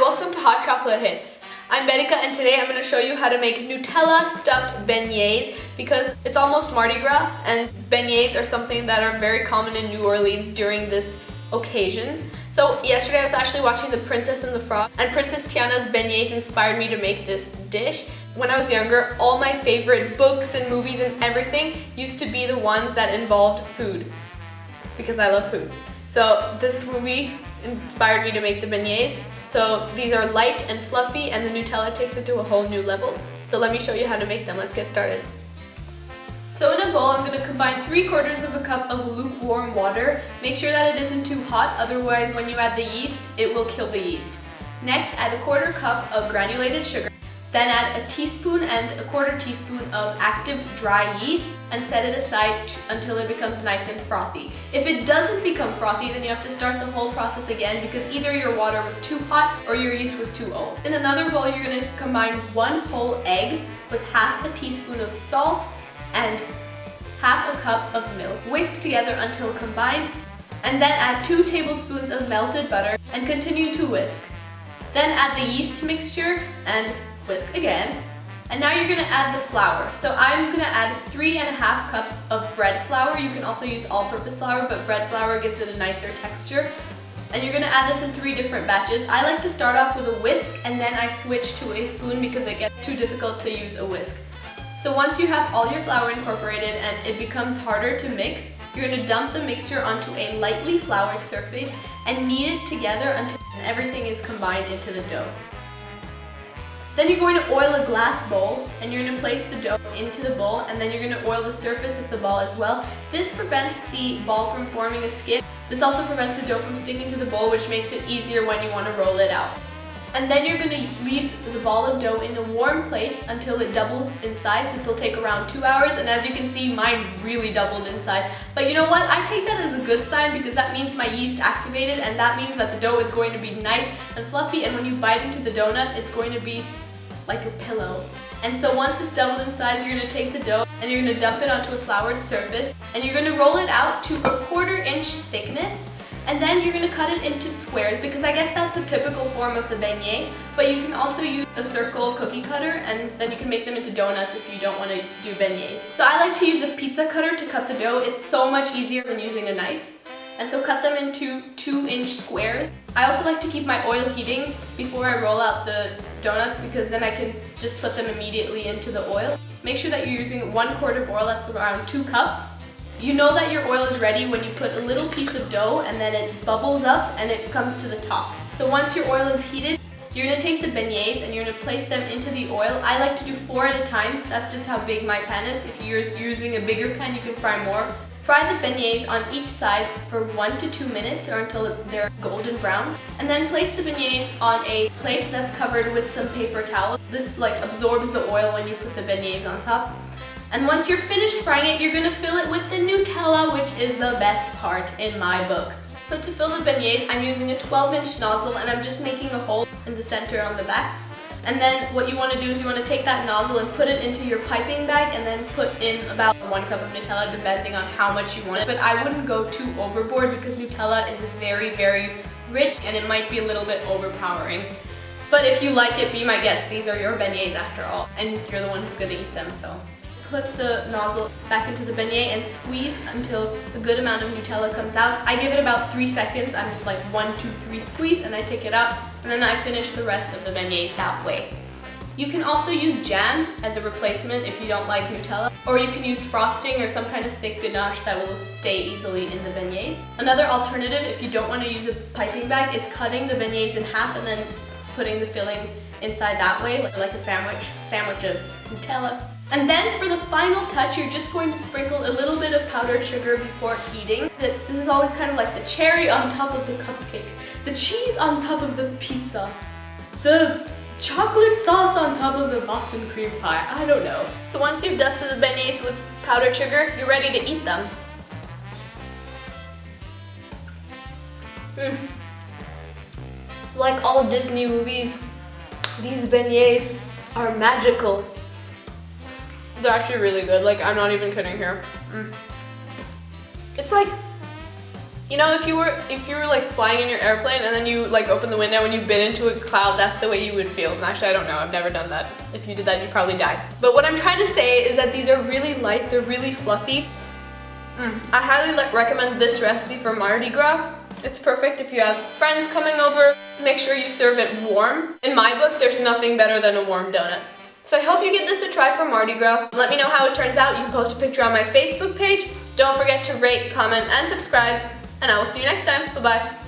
welcome to Hot Chocolate Hits. I'm Benica and today I'm going to show you how to make Nutella stuffed beignets because it's almost Mardi Gras and beignets are something that are very common in New Orleans during this occasion. So yesterday I was actually watching The Princess and the Frog and Princess Tiana's beignets inspired me to make this dish. When I was younger, all my favorite books and movies and everything used to be the ones that involved food because I love food. So this movie inspired me to make the beignets. So these are light and fluffy and the Nutella takes it to a whole new level. So let me show you how to make them. Let's get started. So in a bowl, I'm going to combine 3/4 of a cup of lukewarm water. Make sure that it isn't too hot, otherwise when you add the yeast, it will kill the yeast. Next, add a 1/4 cup of granulated sugar. Then add a teaspoon and a 1/4 teaspoon of active dry yeast and set it aside until it becomes nice and frothy. If it doesn't become frothy, then you have to start the whole process again because either your water was too hot or your yeast was too old. In another bowl, you're going to combine 1 whole egg with half a teaspoon of salt and half a cup of milk. Whisk together until combined and then add 2 tablespoons of melted butter and continue to whisk. Then add the yeast mixture and whisk again. And now you're gonna add the flour. So I'm gonna add 3½ cups of bread flour. You can also use all-purpose flour, but bread flour gives it a nicer texture. And you're gonna add this in 3 different batches. I like to start off with a whisk and then I switch to a spoon because it gets too difficult to use a whisk. So once you have all your flour incorporated and it becomes harder to mix, you're gonna dump the mixture onto a lightly floured surface and knead it together until everything is combined into the dough. Then you're going to oil a glass bowl and you're going to place the dough into the bowl and then you're going to oil the surface of the ball as well. This prevents the ball from forming a skid. This also prevents the dough from sticking to the bowl, which makes it easier when you want to roll it out. And then you're going to leave the ball of dough in a warm place until it doubles in size. This will take around 2 hours and as you can see, mine really doubled in size. But you know what? I take that as a good sign because that means my yeast activated and that means that the dough is going to be nice and fluffy and when you bite into the donut, it's going to be like a pillow. And so once it's doubled in size, you're going to take the dough and you're going to dump it onto a floured surface and you're going to roll it out to a 1/4 inch thickness and then you're going to cut it into squares because I guess that's the typical form of the beignet, but you can also use a circle cookie cutter and then you can make them into donuts if you don't want to do beignets. So I like to use a pizza cutter to cut the dough. It's so much easier than using a knife. And so cut them into 2-inch squares. I also like to keep my oil heating before I roll out the donuts because then I can just put them immediately into the oil. Make sure that you're using 1/4 of oil, that's around 2 cups. You know that your oil is ready when you put a little piece of dough and then it bubbles up and it comes to the top. So once your oil is heated, you're going to take the beignets and you're going to place them into the oil. I like to do 4 at a time. That's just how big my pan is. If you're using a bigger pan, you can fry more. Fry the beignets on each side for 1 to 2 minutes or until they're golden brown. And then place the beignets on a plate that's covered with some paper towel. This absorbs the oil when you put the beignets on top. And once you're finished frying it, you're gonna fill it with the Nutella, which is the best part in my book. So to fill the beignets, I'm using a 12-inch nozzle and I'm just making a hole in the center on the back. And then what you want to do is you want to take that nozzle and put it into your piping bag and then put in about 1 cup of Nutella depending on how much you want it. But I wouldn't go too overboard because Nutella is very, very rich and it might be a little bit overpowering. But if you like it, be my guest. These are your beignets after all and you're the one who's going to eat them. So put the nozzle back into the beignet and squeeze until a good amount of Nutella comes out. I give it about 3 seconds. I'm just like 1, 2, 3 squeeze and I take it out and then I finish the rest of the beignets that way. You can also use jam as a replacement if you don't like Nutella, or you can use frosting or some kind of thick ganache that will stay easily in the beignets. Another alternative if you don't want to use a piping bag is cutting the beignets in half and then putting the filling inside that way like a sandwich of Nutella. And then for the final touch, you're just going to sprinkle a little bit of powdered sugar before eating. This is always kind of like the cherry on top of the cupcake, the cheese on top of the pizza, the chocolate sauce on top of the Boston cream pie. I don't know. So once you've dusted the beignets with powdered sugar, you're ready to eat them. Like all Disney movies, these beignets are magical. They're actually really good, like I'm not even kidding here. It's like You know, if you were like flying in your airplane and then you like open the window and you bit into a cloud, that's the way you would feel. Actually, I don't know, I've never done that. If you did that, you'd probably die. But what I'm trying to say is that these are really light, they're really fluffy. I highly recommend this recipe for Mardi Gras. It's perfect if you have friends coming over. Make sure you serve it warm. In my book, there's nothing better than a warm donut. So I hope you give this a try for Mardi Gras. Let me know how it turns out. You can post a picture on my Facebook page. Don't forget to rate, comment, and subscribe. And I will see you next time. Bye-bye.